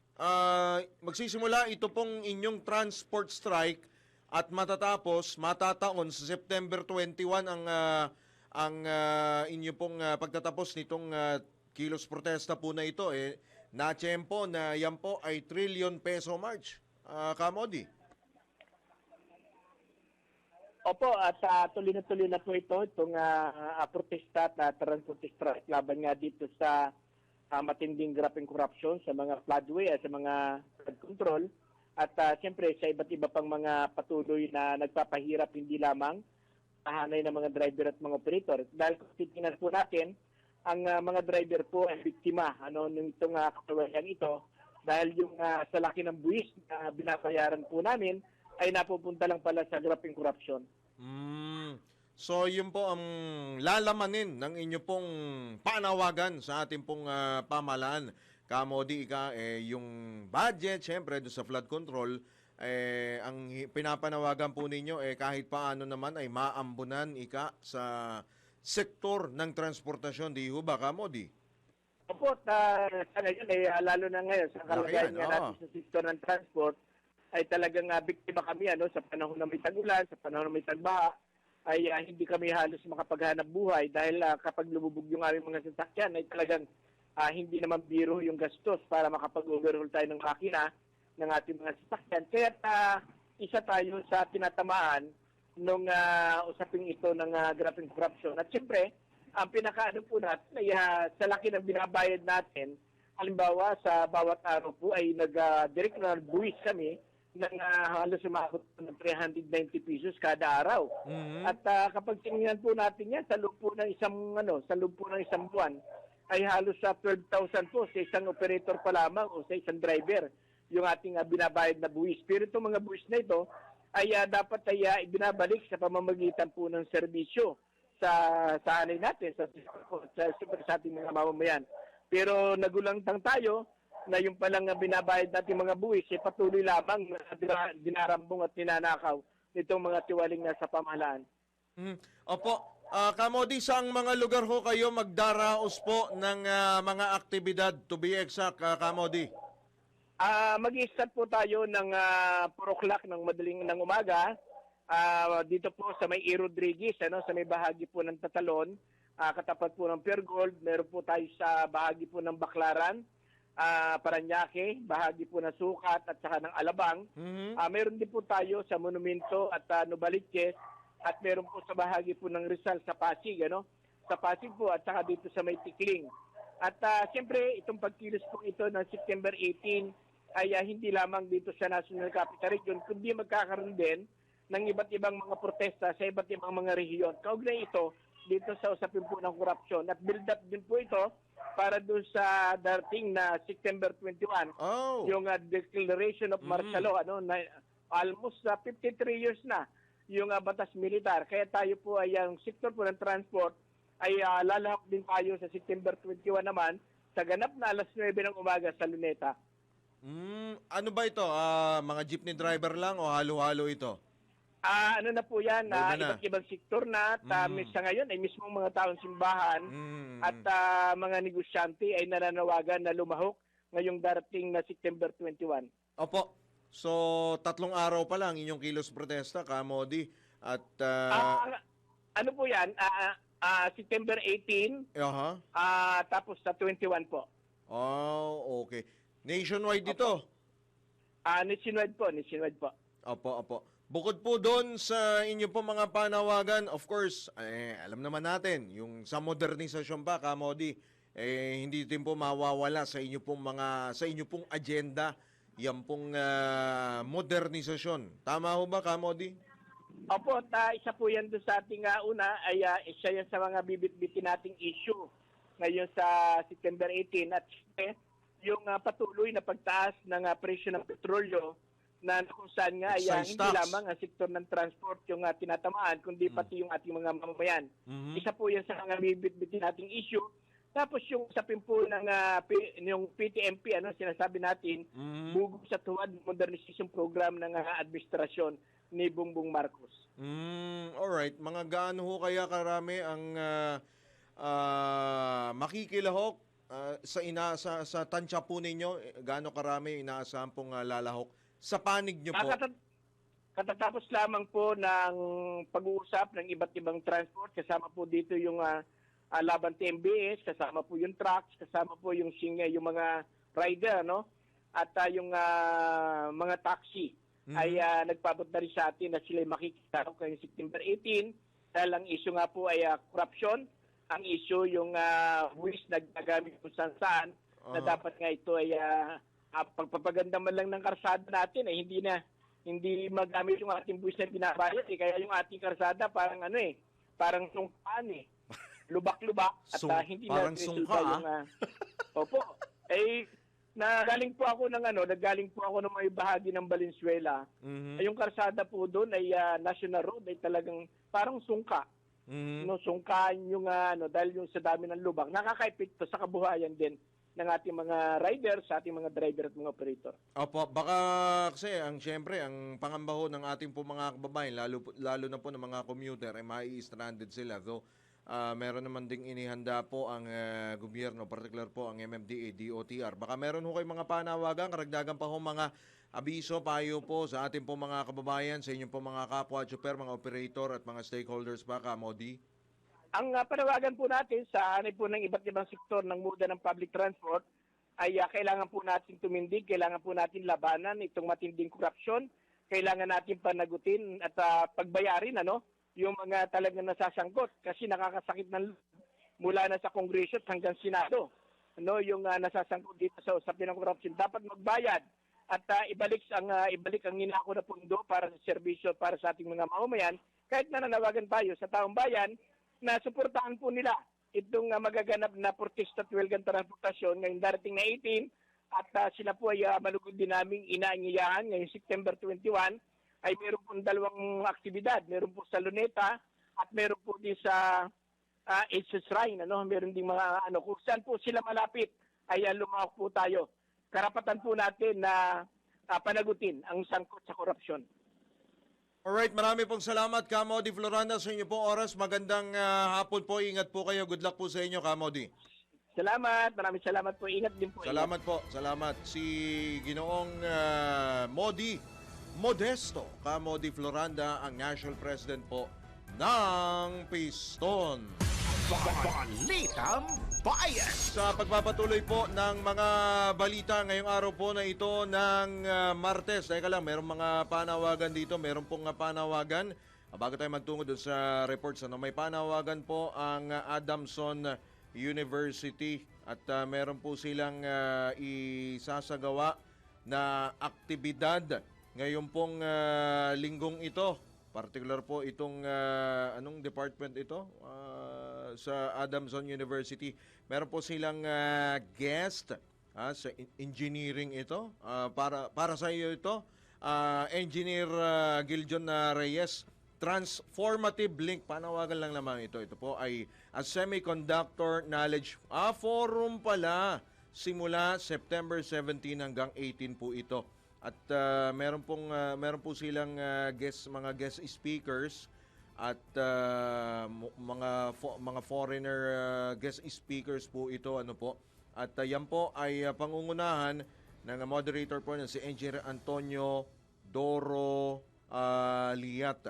Speaker 2: magsisimula ito pong inyong transport strike at matataon sa September 21 ang inyo pong pagtatapos nitong kilos protesta po na ito. Na-tiyempo na yan po ay trillion peso march. Camo Di.
Speaker 10: Opo, at tuloy na po itong protesta at transport strike laban nga dito sa matinding graft and corruption sa mga floodway at sa mga flood control. At siyempre sa iba't iba pang mga patuloy na nagpapahirap hindi lamang kahanay ng mga driver at mga operator. Dahil kung titingnan po natin, ang mga driver po ay biktima ng itong kapawayan ito dahil yung sa laki ng buwis na binabayaran po namin ay napupunta lang pala sa graft and corruption.
Speaker 2: So yun po ang lalamanin ng inyo pong panawagan sa ating pong pamahalaan. Camo Di, yung budget, syempre, doon sa flood control, ang pinapanawagan po ninyo, kahit paano naman ay maambunan sa sektor ng transportasyon. Di ho ba, Camo Di?
Speaker 10: Opo, sa ngayon, lalo na ngayon, sa kalagayan nga natin sa sektor ng transport, ay talagang biktima kami sa panahon na may tag-ulan, sa panahon na may tagbaha, ay hindi kami halos makapaghanap buhay dahil kapag lumubog yung aming mga sasakyan ay talagang hindi naman biro yung gastos para makapag-overhaul tayo ng makina ng ating mga sasakyan. Kaya isa tayo sa tinatamaan nung usaping ito ng graft and corruption. At siyempre, ang pinakaano po natin ay sa laki ng binabayad natin, halimbawa sa bawat araw po ay nag-direct na buwis kami ng halos umabot ng 390 pesos kada araw.
Speaker 2: Mm-hmm.
Speaker 10: At kapag tingnan po natin yan sa loob po ng isang buwan, ay halos sa 12,000 po sa isang operator pa lamang o sa isang driver yung ating binabayad na buwis. Pero itong mga buwis na ito ay dapat ay ibinabalik sa pamamagitan po ng serbisyo sa anay natin, sa ating mga mamamayan. Pero nagulantang tayo na yung palang binabayad natin mga buwis ay patuloy lamang dinarambong at ninanakaw nitong mga tiwaling nasa pamahalaan.
Speaker 2: Opo. Camo Di, saang mga lugar ho kayo magdaraos po ng mga aktibidad, to be exact, Camo Di?
Speaker 10: Mag-i-start po tayo ng 4 o'clock ng madaling ng umaga. Dito po sa may E. Rodriguez, sa may bahagi po ng Tatalon, katapat po ng Pure Gold. Meron po tayo sa bahagi po ng Baclaran. Paranaque, bahagi po ng Sukat at saka ng Alabang. Meron din po tayo sa Monumento at Novaliches at meron po sa bahagi po ng Rizal sa Pasig, sa Pasig po at saka dito sa May Tikling. At siyempre, itong pagkilos po ito ng September 18 ay hindi lamang dito sa National Capital Region, kundi magkakaroon din ng iba't ibang mga protesta sa iba't ibang mga rehiyon. Kaugnay ito dito sa usapin po ng korupsyon. At build up din po ito para doon sa dating na September 21, yung Declaration of Martial Law, na almost 53 years na yung batas militar. Kaya tayo po ay ang sektor po ng transport ay lalahok din tayo sa September 21 naman sa ganap na alas 9 ng umaga sa Luneta.
Speaker 2: Ano ba ito? Mga jeepney driver lang o halo-halo ito?
Speaker 10: Ano na po yan,
Speaker 2: Iba na.
Speaker 10: iba't ibang sektor na at sa ngayon ay mismong mga taong simbahan at mga negosyante ay nananawagan na lumahok ngayong darating na September 21.
Speaker 2: Opo. So, 3 araw pa lang inyong kilos protesta, Kamodi. At,
Speaker 10: ano po yan? September 18, tapos sa 21 po.
Speaker 2: Oh, okay. Nationwide ito?
Speaker 10: Nationwide po.
Speaker 2: Opo. Bukod po doon sa inyo po mga panawagan, of course, alam naman natin, yung sa modernisasyon pa, Kamodi, hindi din po mawawala sa inyo pong agenda, yan pong modernisasyon. Tama ho ba, Kamodi?
Speaker 10: Opo, isa po yan doon sa ating una, ay isa yan sa mga bibit-bitin nating issue ngayon sa September 18 at yung patuloy na pagtaas ng presyo ng petrolyo na kung saan nga ay hindi lamang ang sektor ng transport yung tinatamaan, kundi pati yung ating mga mamamayan. Isa po yan sa mga bibit-bitin nating issue. Tapos yung usapin po ng yung PTMP, sinasabi natin, bugog sa tuwad modernization program ng administrasyon ni Bongbong Marcos.
Speaker 2: Alright. Mga gaano ho kaya karami ang makikilahok sa tansya po ninyo? Gaano karami inaasahan pong lalahok sa panig nyo po?
Speaker 10: Katatapos lamang po ng pag-uusap ng iba't ibang transport. Kasama po dito yung Laban TMBS, kasama po yung trucks, kasama po yung mga rider, at yung mga taxi ay nagpabot na rin sa atin na sila makikita ngayong September 18 dahil ang issue nga po ay corruption, ang issue yung buwis na gagamit kung saan na dapat nga ito ay pagpapaganda man lang ng karsada natin ay hindi magamit yung ating buwis na binabayad kaya yung ating karsada parang parang sungkaan lubak-lubak at hindi
Speaker 2: parang
Speaker 10: na
Speaker 2: sungka
Speaker 10: yung opo nagaling po ako ng may bahagi ng Valenzuela. Ay yung karsada po doon ay National Road ay talagang parang sungka. Sungkaan yung dahil yung sa dami ng lubak nakakaepekto sa kabuhayan din ng ating mga riders, sa ating mga driver at mga operator.
Speaker 2: Opo, baka kasi siyempre ang pangambaho ng ating po mga kababayan lalo na po ng mga commuter ay mai-stranded sila. So meron naman ding inihanda po ang gobyerno, particular po ang MMDA, DOTR. Baka meron ho kayong mga panawagan, karagdagan pa ho mga abiso, payo po sa ating po mga kababayan, sa inyong po mga kapwa, super, mga operator at mga stakeholders pa, Kamodi?
Speaker 10: Ang panawagan po natin sa po ng iba't ibang sektor ng muda ng public transport ay kailangan po natin tumindig, kailangan po natin labanan itong matinding korupsyon, kailangan natin panagutin at pagbayarin yung mga talagang nasasangkot kasi nakakasakit ng mula na sa Kongreso hanggang Senado. Yung nasasangkot dito sa usapin ng korupsyon dapat magbayad at ibalik ang ninako na pundo para sa serbisyo para sa ating mga mamamayan kahit nananawagan tayo sa taong bayan na suportahan po nila itong magaganap na protesta at welgang transportasyon ngayong darating na 18 at sila po ay malugod din naming inaanyayahan ngayong September 21 ay meron po 2 aktibidad. Meron po sa Luneta at meron po din sa Jesus Shrine. Meron din mga kung saan po sila malapit ay lumahok po tayo. Karapatan po natin na panagutin ang sangkot sa korupsyon.
Speaker 2: Alright, marami pong salamat, Kamodi Floranda, sa inyo pong oras. Magandang hapon po. Ingat po kayo. Good luck po sa inyo, Kamodi.
Speaker 10: Salamat. Maraming salamat po. Ingat din po.
Speaker 2: Salamat po. Salamat. Si Ginoong Modi Modesto, Kamodi Floranda, ang National President po ng Piston.
Speaker 1: Balitang Bayan.
Speaker 2: Sa pagpapatuloy po ng mga balita ngayong araw po na ito ng Martes. Teka lang, merong mga panawagan dito. Meron pong panawagan. Bago tayo magtungo doon sa reports, may panawagan po ang Adamson University at meron po silang isasagawa na aktibidad ngayon pong linggong ito. Particular po itong anong department ito? Sa Adamson University. Meron po silang guest sa engineering ito. Para sa iyo ito, Engineer Giljon Reyes, Transformative Link. Panawagan lang naman ito. Ito po ay a Semiconductor Knowledge Forum pala. Simula September 17 hanggang 18 po ito. At meron po silang mga guest speakers at mga foreigner guest speakers po ito at yan po ay pangungunahan ng moderator po si Engineer Antonio Doro Liat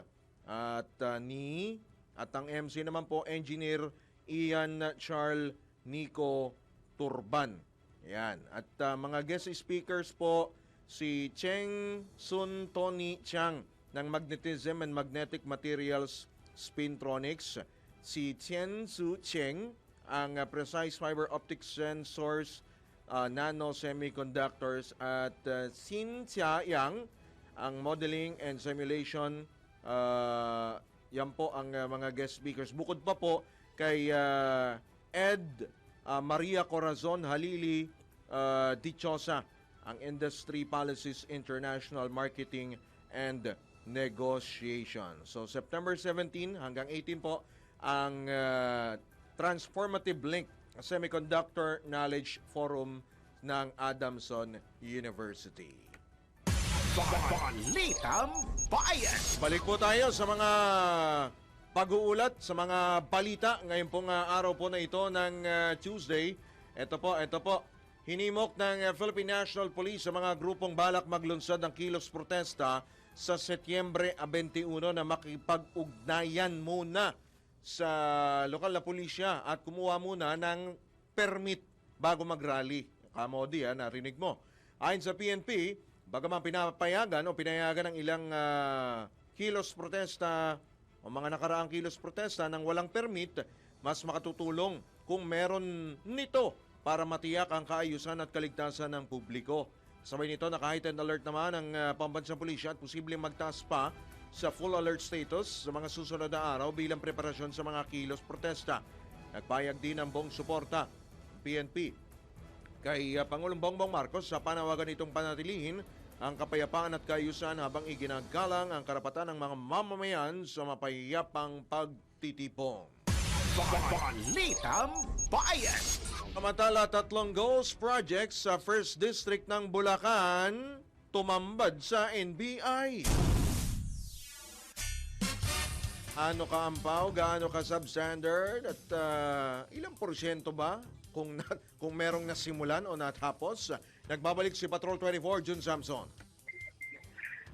Speaker 2: at ang MC naman po Engineer Ian Charles Nico Turban. Yan. At mga guest speakers po si Cheng Sun Tony Chang ng Magnetism and Magnetic Materials Spintronics, si Tien Su Cheng ang Precise Fiber Optic Sensors Nano Semiconductors at Xin Xia Yang ang Modeling and Simulation. Yan po ang mga guest speakers. Bukod pa po kay Ed Maria Corazon Halili Dichosa ang Industry Policies International Marketing and Negotiation. So September 17 hanggang 18 po ang Transformative Link Semiconductor Knowledge Forum ng Adamson University.
Speaker 1: Balitang Bayan.
Speaker 2: Balik po tayo sa mga pag-uulat, sa mga balita ngayon pong araw po na ito ng Tuesday. Ito po. Hinimok ng Philippine National Police sa mga grupong balak maglunsad ng kilos protesta sa Setyembre 21 na makipag-ugnayan muna sa lokal na pulisya at kumuha muna ng permit bago mag-rally. Kamodi, narinig mo. Ayon sa PNP, bagaman pinayagan ng ilang kilos protesta o mga nakaraang kilos protesta ng walang permit, mas makatutulong kung meron nito para matiyak ang kaayusan at kaligtasan ng publiko. Sabay nito, naka-heightened alert naman ang pambansang pulisya at posibleng magtaas pa sa full alert status sa mga susunod na araw bilang preparasyon sa mga kilos protesta. Nagpayag din ng buong suporta PNP kay Pangulong Bongbong Marcos sa panawagan nitong panatilihin ang kapayapaan at kaayusan habang iginagalang ang karapatan ng mga mamamayan sa mapayapang pagtitipon.
Speaker 1: Balitang Bayan.
Speaker 2: Samantala, 3 ghost projects sa First District ng Bulacan tumambad sa NBI. Ano ka ampaw, gaano ka substandard at ilang porsyento ba kung merong nasimulan o natapos? Nagbabalik si Patrol 24, Jun Samson.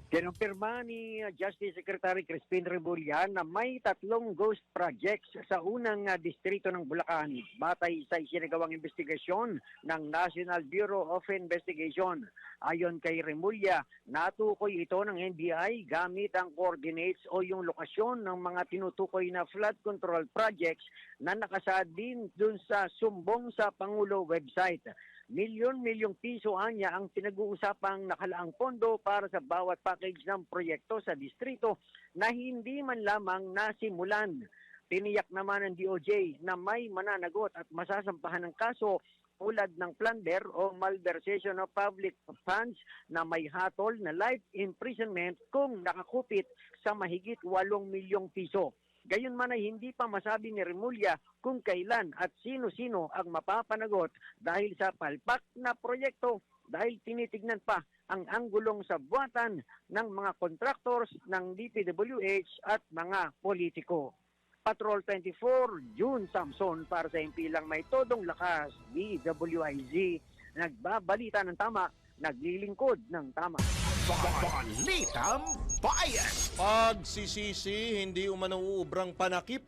Speaker 5: Kinumpirma ni Justice Secretary Crispin Rebulla na may 3 ghost projects sa unang distrito ng Bulacan batay sa isinagawang investigasyon ng National Bureau of Investigation. Ayon kay Remulla, natukoy ito ng NBI gamit ang coordinates o yung lokasyon ng mga tinutukoy na flood control projects na nakasaad din dun sa sumbong sa Pangulo website. Milyon-milyong piso anya ang pinag-uusapang nakalaang pondo para sa bawat package ng proyekto sa distrito na hindi man lamang nasimulan. Tiniyak naman ng DOJ na may mananagot at masasampahan ng kaso tulad ng plunder o malversation of public funds na may hatol na life imprisonment kung nakakupit sa mahigit 8 milyong piso. Gayunman ay hindi pa masabi ni Remulla kung kailan at sino-sino ang mapapanagot dahil sa palpak na proyekto dahil tinitignan pa ang anggulong sa buwatan ng mga contractors ng DPWH at mga politiko. Patrol 24, June Samson para sa MP lang may todong lakas, DWIZ, nagbabalita ng tama, naglilingkod ng tama.
Speaker 1: Balitang Bayan.
Speaker 2: Pagsisisi, hindi umano ubrang panakip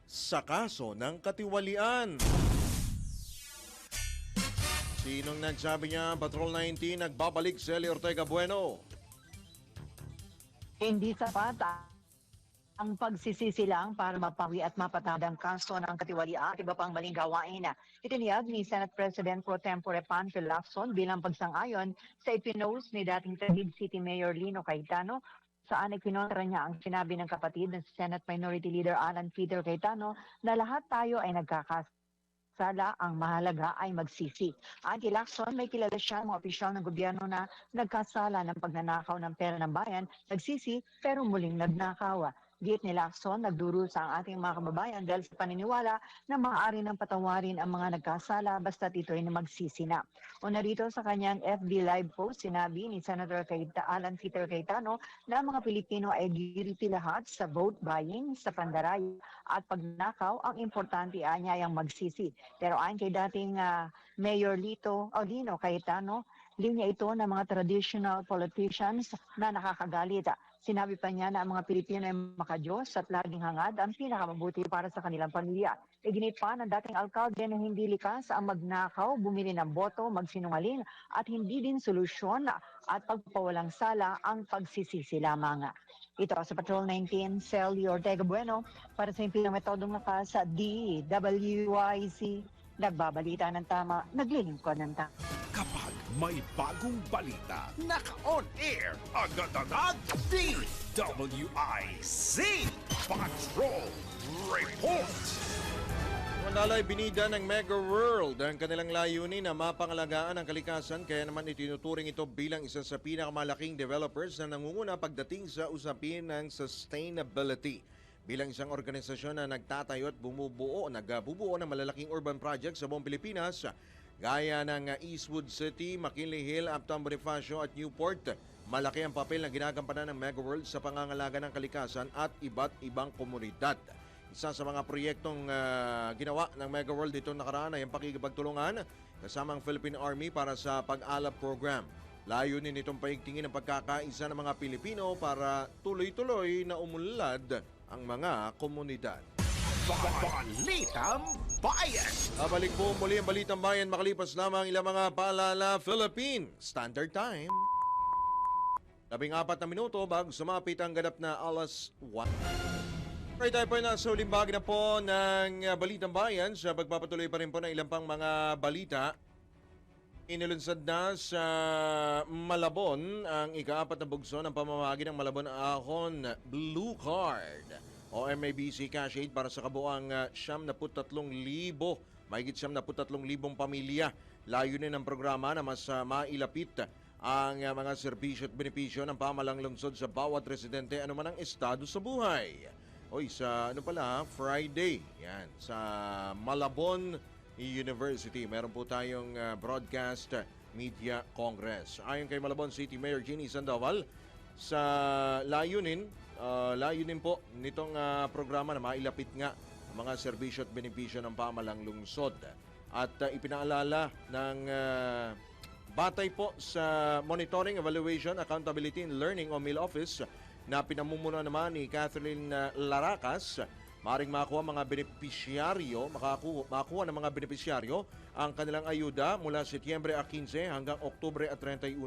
Speaker 2: sa kaso ng katiwalian. Sinong nagsabi niya, Patrol 19, nagbabalik si Eli Ortega Bueno?
Speaker 6: Hindi sapat ang pagsisisi lang para mapawi at mapatad ang kaso ng katiwalian at iba pang maling gawain. Itiniyag ni Senate President Pro Tempore Panfil Lacson bilang pagsang-ayon sa ipinost ni dating Taguig City Mayor Lino Cayetano, saan ay kinontra niya ang sinabi ng kapatid ng Senate Minority Leader Alan Peter Cayetano na lahat tayo ay nagkakasala, ang mahalaga ay magsisi. Ayon kay Lacson, may kilala siya mga opisyal ng gobyerno na nagkasala ng pagnanakaw ng pera ng bayan, nagsisi pero muling nagnakaw. Git ni Lacson, nagdurusa ang ating mga kababayan dahil sa paniniwala na maaari ng patawarin ang mga nagkasala basta't ito'y magsisi na. O narito sa kanyang FB Live post, sinabi ni Senator Alan Peter Cayetano na ang mga Pilipino ay guilty lahat sa vote buying, sa pandaray at pagnakaw. Ang importante niya ay ang magsisi. Pero ayon kay dating Mayor Lino Cayetano, linya ito ng mga traditional politicians na nakakagalit. Sinabi pa niya na ang mga Pilipino ay makadiyos at laging hangad ang pinakamabuti para sa kanilang pamilya. Iginit pa ng dating alkalde na hindi likas ang magnakaw, bumili ng boto, magsinungaling at hindi din solusyon at pagpawalang sala ang pagsisisi lamang. Ito sa Patrol 19, Celi Ortega Bueno para sa impilang metodong lakas sa DWIC. Nagbabalita ng tama, naglilingkod ng tama.
Speaker 1: Kapag may bagong balita, naka-on air, agad-agad, DWIC Patrol Report!
Speaker 2: Manlalay binida ng Mega World ang kanilang layunin na mapangalagaan ang kalikasan, kaya naman itinuturing ito bilang isa sa pinakamalaking developers na nangunguna pagdating sa usapin ng sustainability. Bilang isang organisasyon na nagtatayo at nagbubuo ng malalaking urban projects sa buong Pilipinas, gaya ng Eastwood City, McKinley Hill, Uptown Bonifacio at Newport, malaki ang papel na ginagampanan ng Mega World sa pangangalaga ng kalikasan at iba't ibang komunidad. Isa sa mga proyektong ginawa ng Mega World dito nakaraan ay ang pakikipagtulungan kasama ang Philippine Army para sa Pag-alab Program. Layunin nitong paigtingin ang pagkakaisa ng mga Pilipino para tuloy-tuloy na umunlad ang mga komunidad.
Speaker 1: Balitang Bayan!
Speaker 2: Babalik po muli ang Balitang Bayan makalipas lamang ilang mga paalala. Philippine Standard Time. 14 na minuto bago sumapit ang ganap na alas 1. Right, tayo po na sa uling bahagi na po ng Balitang Bayan sa pagpapatuloy pa rin po ng ilang pang mga balita. Inilunsad na sa Malabon ang ika-4 na bugso ng pamamahagi ng Malabon Ahon Blue Card o MABC Cash Aid para sa kabuang 73,000, mahigit 73,000 pamilya. Layunin ng programa na mas mailapit ang mga serbisyo at benepisyo ng pamalang lungsod sa bawat residente anuman ang estado sa buhay. Oy, sa Friday, yan, sa Malabon University, meron po tayong Broadcast Media Congress. Ayon kay Malabon City Mayor Jeannie Sandoval, sa layunin po nitong programa na mailapit nga ang mga serbisyo at benepisyo ng pamalang lungsod. At ipinaalala ng batay po sa Monitoring, Evaluation, Accountability and Learning o MIL Office na pinamumuno naman ni Catherine Laracas, maaaring makakuha ng mga benepisyaryo ang kanilang ayuda mula Setyembre 15 hanggang Oktubre 31.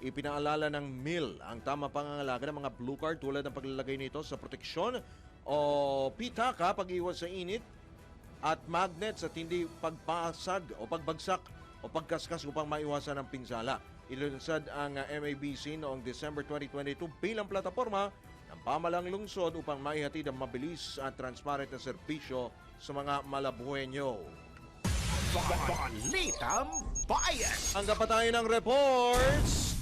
Speaker 2: Ipinaalala ng MIL ang tama pangangalaga ng mga blue card tulad ng paglalagay nito sa proteksyon o pitaka, pag-iwas sa init at magnets at hindi pagpasag o pagbagsak o pagkaskas upang maiwasan ang pinsala. Ilunsad ang MABC noong December 2022 bilang plataforma ng pamalang lungsod upang maihatid ang mabilis at transparent na serbisyo sa mga Malabueño.
Speaker 1: Balitang Bayan!
Speaker 2: Ang kapatayan ng reports.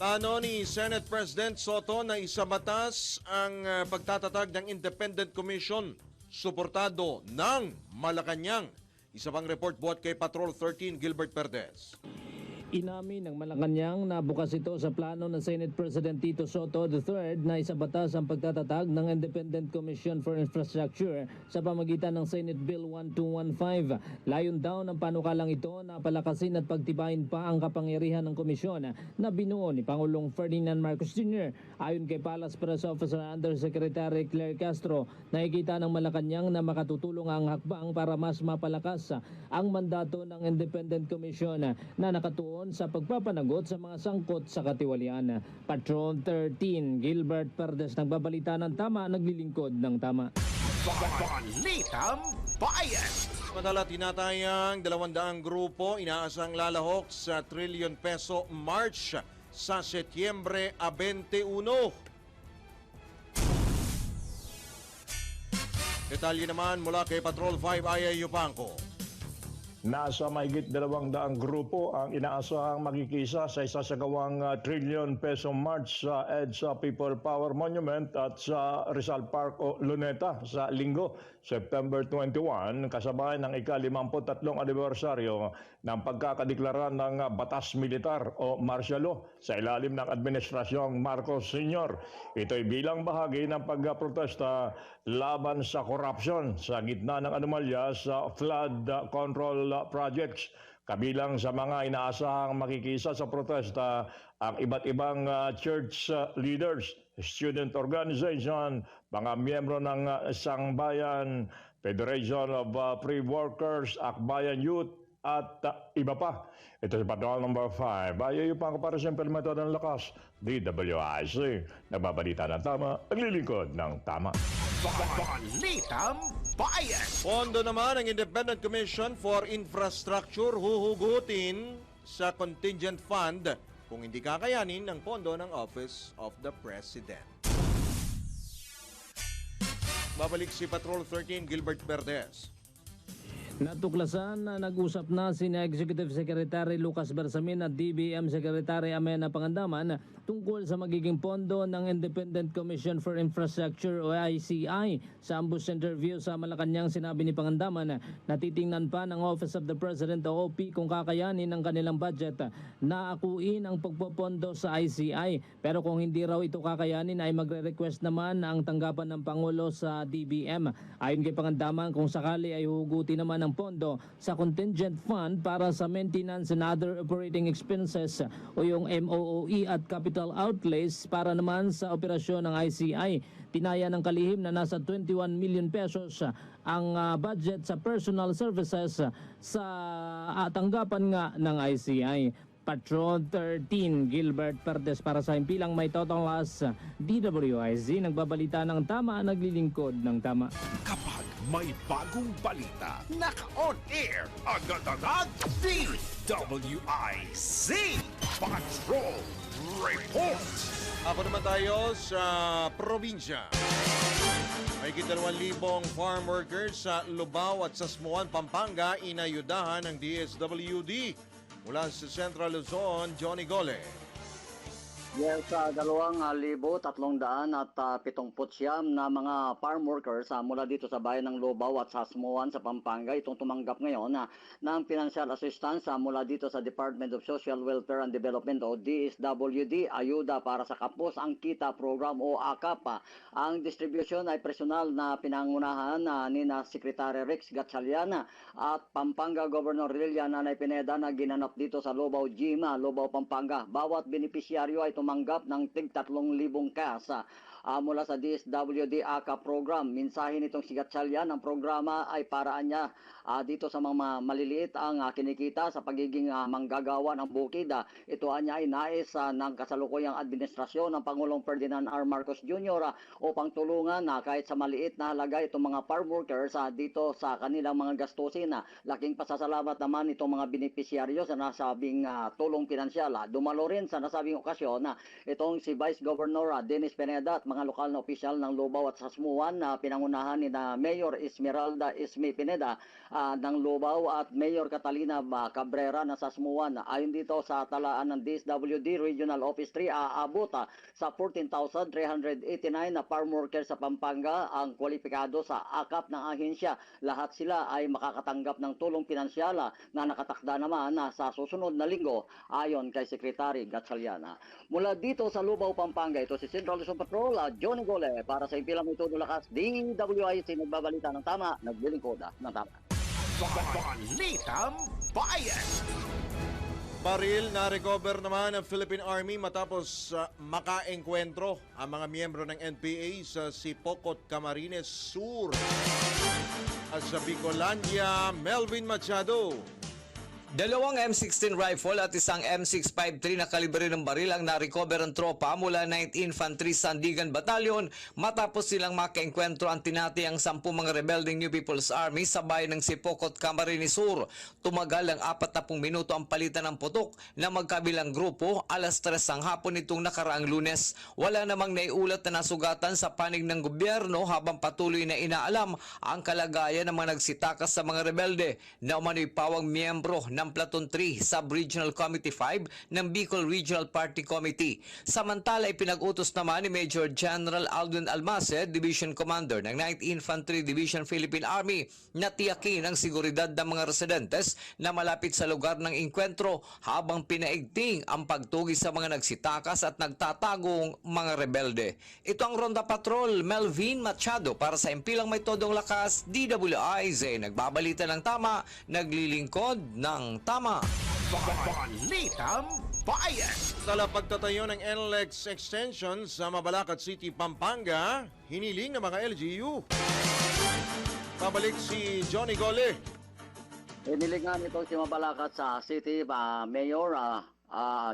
Speaker 2: Plano ni Senate President Soto na isabatas ang pagtatatag ng Independent Commission suportado ng Malacanang. Isa pang report buhat kay Patrol 13 Gilbert Perdes.
Speaker 7: Inamin ng Malacanang na bukas ito sa plano ng Senate President Tito Soto III na isabatas ang pagtatatag ng Independent Commission for Infrastructure sa pamagitan ng Senate Bill 1215. Layon daw ng panukalang ito na palakasin at pagtibayin pa ang kapangyarihan ng komisyon na binuo ni Pangulong Ferdinand Marcos Jr. Ayon kay Palace Press Officer Undersecretary Claire Castro, nakikita ng Malacanang na makatutulong ang hakbang para mas mapalakas ang mandato ng Independent Commission na nakatuon sa pagpapanagot sa mga sangkot sa katiwalian. Patrol 13, Gilbert Perdes, nagbabalita ng tama, naglilingkod ng tama.
Speaker 1: Balitang Bayan!
Speaker 2: Samantala, tinatayang 200 grupo inaasang lalahok sa trillion peso March sa Setyembre 21. Detalye naman mula kay Patrol 5 Aya Yupanco.
Speaker 11: Nasa mahigit 200 grupo ang inaasahang makikisa sa isasagawang trillion peso march sa EDSA People Power Monument at sa Rizal Park o Luneta sa Linggo, September 21, kasabay ng ika-53 anibersaryo ng pagkakadeklara ng batas militar o martial law sa ilalim ng Administrasyong Marcos Sr. Ito'y bilang bahagi ng pagprotesta laban sa korupsyon sa gitna ng anomalya sa flood control projects. Kabilang sa mga inaasahang makikisa sa protesta ang iba't ibang church leaders, student organization, mga miyembro ng Sangbayan, Federation of Free Workers, Akbayan Youth, at iba pa. Ito si Patrol number 5. Ayaw pa para sa implementado ng lakas. DWIC. Nagbabalita ng tama, naglilingkod ng tama.
Speaker 1: Balitang Bayan!
Speaker 2: Pondo naman ng Independent Commission for Infrastructure huhugutin sa contingent fund kung hindi kakayanin ng pondo ng Office of the President. Babalik si Patrol 13 Gilbert Verdes.
Speaker 7: Natuklasan na nag-usap na si Executive Secretary Lucas Bersamin at DBM Secretary Amena Pangandaman tungkol sa magiging pondo ng Independent Commission for Infrastructure o ICI. Sa ambush interview sa Malacanang, sinabi ni Pangandaman na titingnan pa ng Office of the President o OP kung kakayanin ng kanilang budget na akuin ang pagpopondo sa ICI. Pero kung hindi raw ito kakayanin ay magre-request naman ang tanggapan ng Pangulo sa DBM. Ayon kay Pangandaman, kung sakali ay huguti naman ang pondo sa contingent fund para sa maintenance and other operating expenses o yung MOOE at capital outlays para naman sa operasyon ng ICI. Tinaya ng kalihim na nasa 21 million pesos ang budget sa personal services sa tanggapan nga ng ICI. Patrol 13, Gilbert Perdes para sa Himpilang May Totonglas, DWIZ, nagbabalita ng tama, naglilingkod ng tama.
Speaker 1: Kapag may bagong balita, naka-on air, agad-agad, DWIZ Patrol Report!
Speaker 2: Ako naman tayo sa probinsya. May 2,000 farm workers sa Lubao at Sasmuan, Pampanga inayudahan ng DSWD. Mula sa Central Luzon, Johnny Gole.
Speaker 12: Yes, 2,379 na mga farm workers mula dito sa bayan ng Lubao at Sasmuan sa Pampanga itong tumanggap ngayon ng financial assistance mula dito sa Department of Social Welfare and Development o DSWD, ayuda para sa Kapos ang Kita Program o AKAP. Ang distribution ay personal na pinangunahan ni Secretary Rex Gatchalian at Pampanga Governor Lilian Nanay Pineda na ginanap dito sa Lubao Gym, Lubao, Pampanga. Bawat benepisyaryo ay tumanggap ng tig 3,000 cash mula sa DSWD AKA program. Minsahin itong si Gatchalian, ang programa ay paraan niya dito sa mga maliliit ang kinikita sa pagiging manggagawa ng bukid. Ito niya ay nais ng kasalukuyang administrasyon ng Pangulong Ferdinand R. Marcos Jr. Upang tulungan kahit sa maliit na halaga itong mga farm workers dito sa kanilang mga gastusin. Laking pasasalamat naman itong mga benepisyaryo sa nasabing tulong pinansyal. Dumalo rin sa nasabing okasyon itong si Vice Governor Dennis Pineda at mga mga lokal na opisyal ng Lubao at Sasmuan na pinangunahan ni na Mayor Esmeralda Isme Pineda ng Lubao at Mayor Catalina Cabrera na Sasmuan. Ayon dito sa talaan ng DSWD Regional Office 3, aabot sa 14,389 na farm workers sa Pampanga ang kwalipikado sa akap ng ahensya. Lahat sila ay makakatanggap ng tulong pinansyal na nakatakda naman sa susunod na linggo ayon kay Secretary Gatchalian. Mula dito sa Lubao, Pampanga, ito si Central Luzon Patrol, Johnny Gole, para sa Impilang Ito Lakas, DWIC, nagbabalita ng tama, naglilingkod ng tama.
Speaker 1: Balitang Bayan!
Speaker 2: Baril na recover naman ng Philippine Army matapos makaengkwentro ang mga miyembro ng NPA sa Sipocot, Camarines Sur. At sa Bicolandia, Melvin Machado.
Speaker 13: Dalawang M16 rifle at isang M653 na kalibre ng baril ang na-recover ng tropa mula 9th Infantry Sandigan Battalion matapos silang makaengkwentro ang tinatayang 10 mga rebelding New People's Army sa bayan ng Sipocot, Camarines Sur. Tumagal ang 40 minuto ang palitan ng putok na magkabilang grupo alas 3 ng hapon nitong nakaraang Lunes. Wala namang naiulat na nasugatan sa panig ng gobyerno habang patuloy na inaalam ang kalagayan ng mga nagsitakas sa mga rebelde na umano'y pawang miyembro ng Platoon 3 Sub-Regional Committee 5 ng Bicol Regional Party Committee. Samantala, ipinag-utos naman ni Major General Aldwin Almaced, Division Commander ng 9th Infantry Division Philippine Army, na tiyakin ang seguridad ng mga residentes na malapit sa lugar ng inkwentro habang pinaigting ang pagtugis sa mga nagsitakas at nagtatagong mga rebelde. Ito ang Ronda Patrol, Melvin Machado, para sa Impilang May Todong Lakas, DWIZ. Nagbabalita ng tama, naglilingkod ng tama.
Speaker 1: Balitang Bayan!
Speaker 2: Sa pagtatayo ng NLEX Extension sa Mabalacat City, Pampanga, hiniling ng mga LGU. Pabalik si Johnny Gole.
Speaker 12: Inilingan ito si Mabalacat sa City Mayor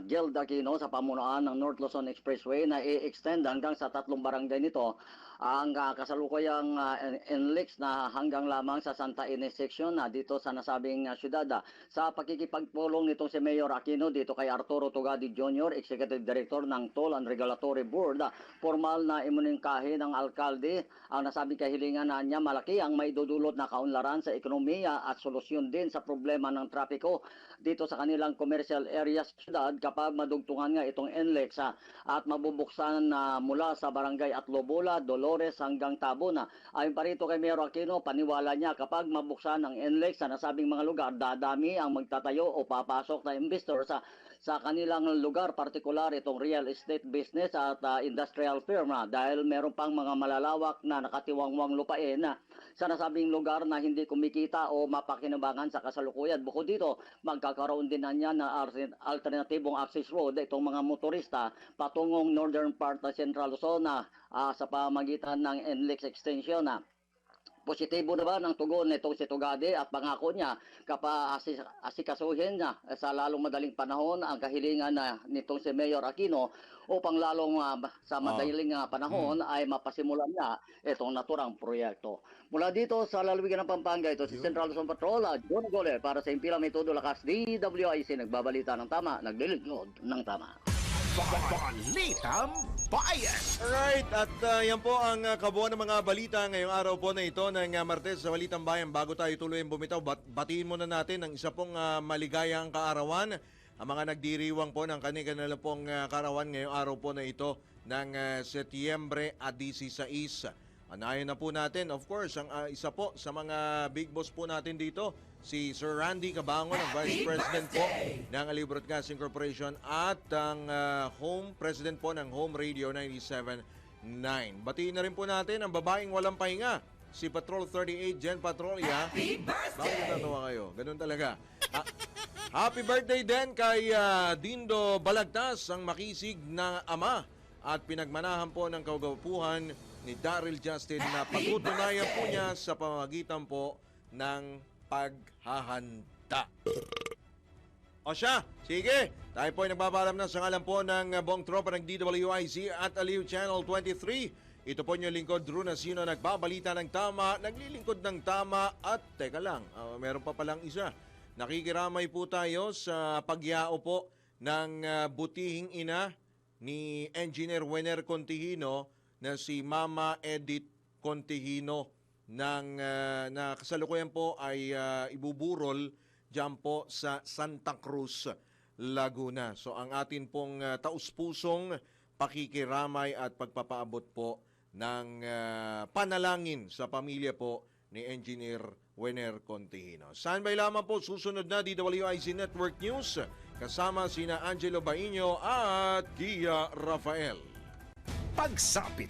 Speaker 12: Gel Aquino sa pamunuan ng North Luzon Expressway na i-extend hanggang sa 3 barangay nito ang kasalukuyang NLEX na hanggang lamang sa Santa Ines section dito sa nasabing syudad. Sa pakikipagpulong nitong si Mayor Aquino dito kay Arturo Tugadi Jr., Executive Director ng Toll and Regulatory Board, formal na imuningkahi ng alkalde ang nasabing kahilingan na niya malaki ang maidudulot na kaunlaran sa ekonomiya at solusyon din sa problema ng trapiko dito sa kanilang commercial areas syudad kapag madugtungan nga itong NLEX at mabubuksan mula sa barangay Atlobola, Dolores hanggang Tabuna. Ayon pa rito kay Mayor Aquino, paniwala niya kapag mabuksan ang NLEX sa nasabing mga lugar, dadami ang magtatayo o papasok na investor sa kanilang lugar, partikular itong real estate business at industrial firm dahil meron pang mga malalawak na nakatiwangwang lupain sa nasabing lugar na hindi kumikita o mapakinabangan sa kasalukuyan. Bukod dito, magkakaroon din na niya na alternatibong access road itong mga motorista patungong northern part ng Central Luzon sa pamagitan ng NLEX extension. Positibo naman ang tugon nitong si Tugade at pangako niya kapag asikasuhin niya sa lalong madaling panahon ang kahilingan nitong si Mayor Aquino upang lalong sa madaling panahon ay mapasimulan niya itong naturang proyekto. Mula dito sa lalawigan ng Pampanga, ito si Central Luzon Patrol, John Gole, para sa Impilang May Todong Lakas, DWIC, nagbabalita ng tama, naglilingkod ng tama.
Speaker 1: Balitang Bayan!
Speaker 2: Alright, at yan po ang kabuuan ng mga balita ngayong araw po na ito ng Martes sa Balitang Bayan. Bago tayo tuloy bumitaw, batiin muna natin ang isa pong maligayang kaarawan. Ang mga nagdiriwang po ng kanilang pong kaarawan ngayong araw po na ito ng Setyembre 16. Anayin na po natin, of course, ang isa po sa mga big boss po natin dito, si Sir Randy Cabangon, ang Vice President po ng Aliw Broadcasting Corporation at ang Home President po ng Home Radio 97.9. Batiin na rin po natin ang babaeng walang pahinga, si Patrol 38, Jen Patrolya. Happy birthday! Bakit natatawa kayo? Ganun talaga. Happy birthday din kay Dindo Balagtas, ang makisig na ama at pinagmanahan po ng kagawapuhan ni Daryl Justin na patutunayan po niya sa pamamagitan po ng paghahanda. O siya, sige, tayo po ay nagbabalam na sa ngalan po ng buong tropa ng DWIZ at Aliw Channel 23. Ito po yung lingkod, Drew Nasino, nagbabalita ng tama, naglilingkod ng tama at teka lang, meron pa palang isa. Nakikiramay po tayo sa pagyao po ng butihing ina ni Engineer Wenner Contihino na si Mama Edith Contihino na kasalukuyan po ay ibuburol dyan po sa Santa Cruz, Laguna. So ang atin pong taus-pusong pakikiramay at pagpapaabot po ng panalangin sa pamilya po ni Engineer Wener Contihino. Standby lamang po, susunod na DWIZ Network News kasama sina Angelo Baino at Gia Rafael.
Speaker 1: Pagsapit